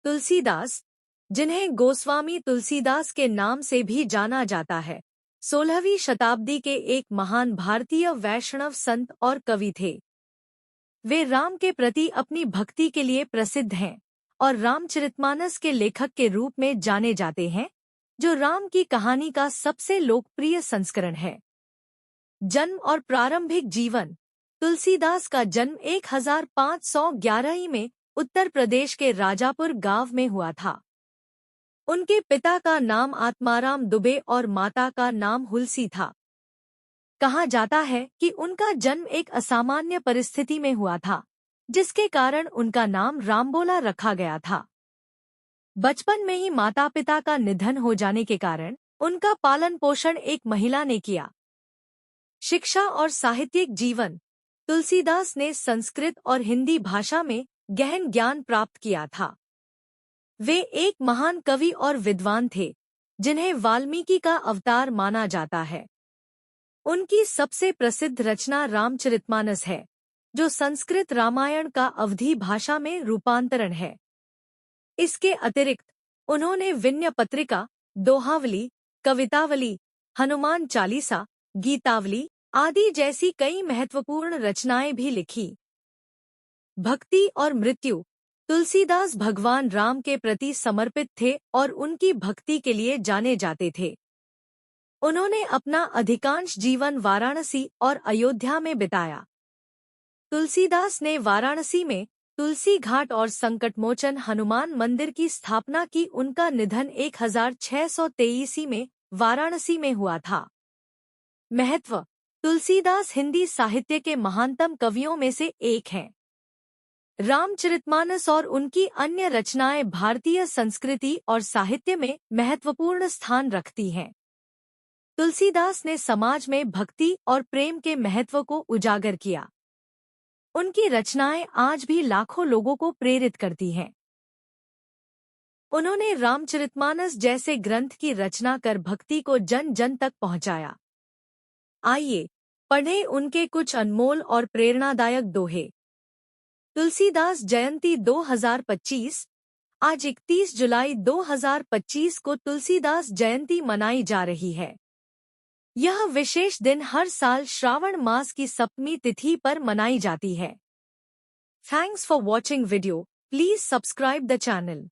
तुलसीदास, जिन्हें गोस्वामी तुलसीदास के नाम से भी जाना जाता है, 16वीं शताब्दी के एक महान भारतीय वैष्णव संत और कवि थे। वे राम के प्रति अपनी भक्ति के लिए प्रसिद्ध हैं और रामचरितमानस के लेखक के रूप में जाने जाते हैं, जो राम की कहानी का सबसे लोकप्रिय संस्करण है। जन्म और प्रारंभिक जीवन। तुलसीदास का जन्म 1511 में उत्तर प्रदेश के राजापुर गांव में हुआ था। उनके पिता का नाम आत्माराम दुबे और माता का नाम हुलसी था। कहा जाता है कि उनका जन्म एक असामान्य परिस्थिति में हुआ था, जिसके कारण उनका नाम रामबोला रखा गया था। बचपन में ही माता पिता का निधन हो जाने के कारण उनका पालन पोषण एक महिला ने किया। शिक्षा और साहित्यिक जीवन। तुलसीदास ने संस्कृत और हिंदी भाषा में गहन ज्ञान प्राप्त किया था। वे एक महान कवि और विद्वान थे, जिन्हें वाल्मीकि का अवतार माना जाता है। उनकी सबसे प्रसिद्ध रचना रामचरितमानस है, जो संस्कृत रामायण का अवधी भाषा में रूपांतरण है। इसके अतिरिक्त उन्होंने विनय पत्रिका, दोहावली, कवितावली, हनुमान चालीसा, गीतावली आदि जैसी कई महत्वपूर्ण रचनाएं भी लिखी। भक्ति और मृत्यु। तुलसीदास भगवान राम के प्रति समर्पित थे और उनकी भक्ति के लिए जाने जाते थे। उन्होंने अपना अधिकांश जीवन वाराणसी और अयोध्या में बिताया। तुलसीदास ने वाराणसी में तुलसी घाट और संकटमोचन हनुमान मंदिर की स्थापना की। उनका निधन 1623 में वाराणसी में हुआ था। महत्व। तुलसीदास हिंदी साहित्य के महानतम कवियों में से एक हैं। रामचरितमानस और उनकी अन्य रचनाएं भारतीय संस्कृति और साहित्य में महत्वपूर्ण स्थान रखती हैं। तुलसीदास ने समाज में भक्ति और प्रेम के महत्व को उजागर किया। उनकी रचनाएं आज भी लाखों लोगों को प्रेरित करती हैं। उन्होंने रामचरितमानस जैसे ग्रंथ की रचना कर भक्ति को जन जन तक पहुंचाया। आइए पढ़ें उनके कुछ अनमोल और प्रेरणादायक दोहे। तुलसीदास जयंती 2025। आज 31 जुलाई 2025 को तुलसीदास जयंती मनाई जा रही है। यह विशेष दिन हर साल श्रावण मास की सप्तमी तिथि पर मनाई जाती है। Thanks for watching video. Please subscribe the channel.